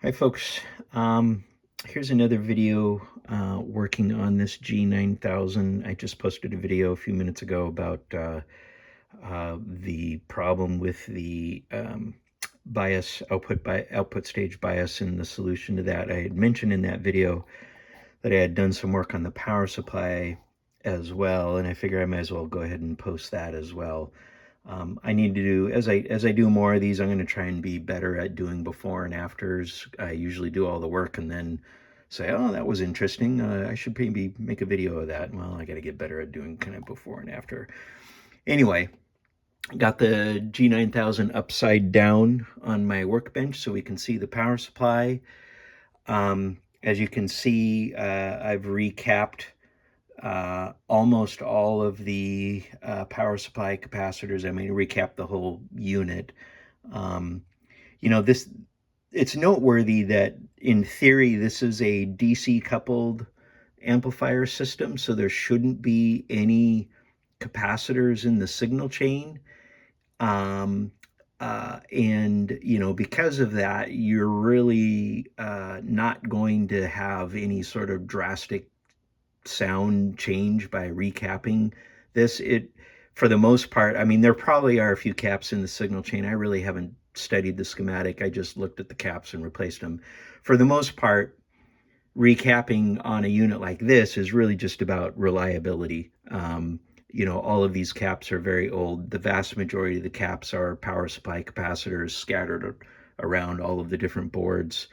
Hi folks, here's another video working on this G-9000. I just posted a video a few minutes ago about the problem with the output stage bias and the solution to that. I had mentioned in that video that I had done some work on the power supply as well, and I figure I might as well go ahead and post that as well. I need to do, as I do more of these, I'm going to try and be better at doing before and afters. I usually do all the work and then say, oh, that was interesting. I should maybe make a video of that. Well, I got to get better at doing kind of before and after. Anyway, got the G-9000 upside down on my workbench so we can see the power supply. As you can see, I've recapped almost all of the power supply capacitors. I mean, recap the whole unit. Um, it's noteworthy that in theory, this is a DC coupled amplifier system, so there shouldn't be any capacitors in the signal chain. And because of that, you're really not going to have any sort of drastic sound change by recapping this. For the most part, I mean, there probably are a few caps in the signal chain. I really haven't studied the schematic. I just looked at the caps and replaced them. For the most part, recapping on a unit like this is really just about reliability. All of these caps are very old. The vast majority of the caps are power supply capacitors scattered around all of the different boards.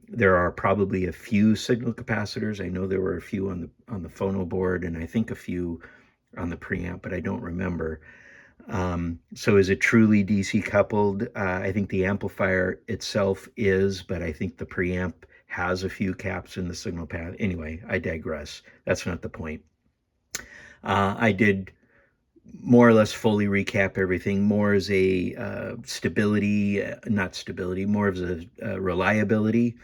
There are probably a few signal capacitors. I know there were a few on the phono board, and I think a few on the preamp, but I don't remember. So is it truly DC coupled? I think the amplifier itself is, but I think the preamp has a few caps in the signal path. Anyway, I digress. That's not the point. I did more or less fully recap everything, more as a stability, not stability, more as a reliability,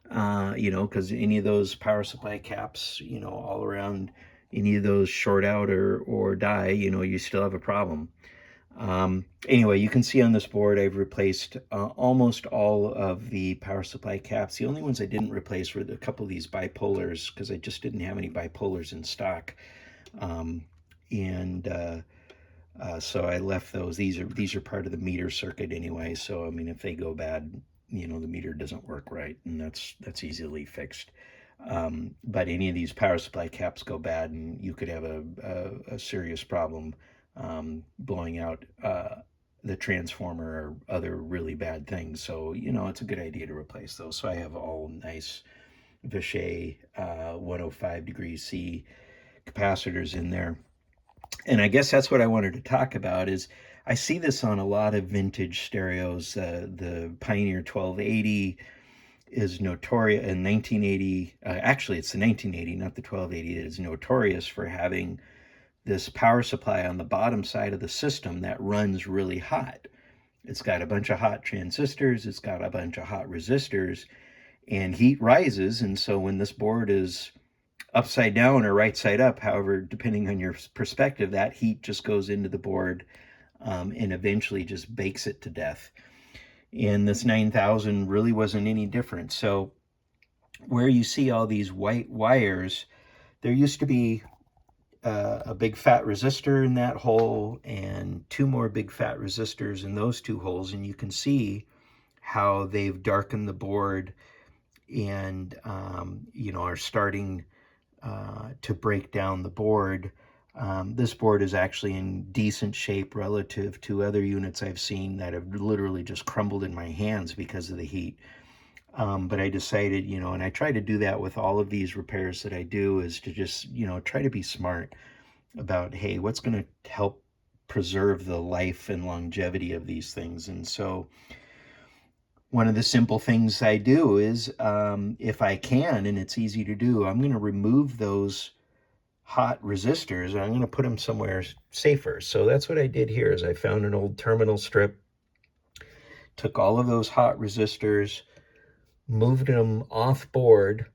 because any of those power supply caps, all around any of those short out or die, you still have a problem. Anyway, you can see on this board I've replaced almost all of the power supply caps. The only ones I didn't replace were a couple of these bipolars because I just didn't have any bipolars in stock. So I left those. These are part of the meter circuit anyway. So I mean, if they go bad, the meter doesn't work right, and that's easily fixed. But any of these power supply caps go bad, and you could have a serious problem blowing out the transformer or other really bad things. So it's a good idea to replace those. So I have all nice Vichet 105 degrees C capacitors in there. And I guess that's what I wanted to talk about is I see this on a lot of vintage stereos. The Pioneer 1280 is notorious in 1980. Actually, it's the 1980, not the 1280. It is notorious for having this power supply on the bottom side of the system that runs really hot. It's got a bunch of hot transistors. It's got a bunch of hot resistors, and heat rises. And so when this board is upside down or right side up, however, depending on your perspective, that heat just goes into the board and eventually just bakes it to death. And this 9000 really wasn't any different. So where you see all these white wires, there used to be a big fat resistor in that hole and two more big fat resistors in those two holes, and you can see how they've darkened the board and are starting to break down the board. This board is actually in decent shape relative to other units I've seen that have literally just crumbled in my hands because of the heat. But I decided, and I try to do that with all of these repairs that I do, is to just, try to be smart about, hey, what's going to help preserve the life and longevity of these things. And so one of the simple things I do is, if I can, and it's easy to do, I'm going to remove those hot resistors and I'm going to put them somewhere safer. So that's what I did here is I found an old terminal strip, took all of those hot resistors, moved them off board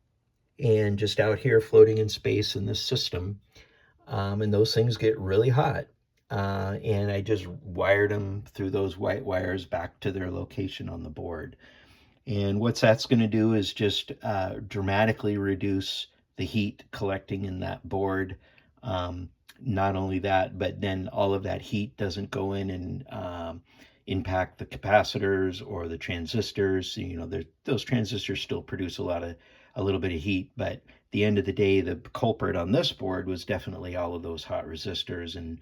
and just out here floating in space in this system. And those things get really hot. And I just wired them through those white wires back to their location on the board. And what that's going to do is just dramatically reduce the heat collecting in that board. Um, Not only that, but then all of that heat doesn't go in and impact the capacitors or the transistors. You know, those transistors still produce a little bit of heat, but at the end of the day, the culprit on this board was definitely all of those hot resistors, and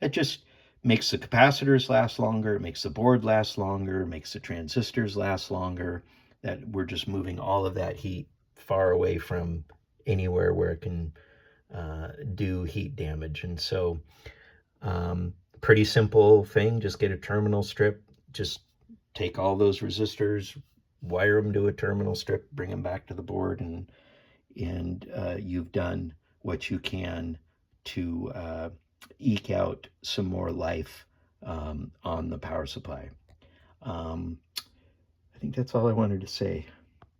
it just makes the capacitors last longer, it makes the board last longer, it makes the transistors last longer. That we're just moving all of that heat far away from anywhere where it can do heat damage. And so, pretty simple thing. Just get a terminal strip. Just take all those resistors, wire them to a terminal strip, bring them back to the board, and you've done what you can to eke out some more life on the power supply. I think that's all I wanted to say.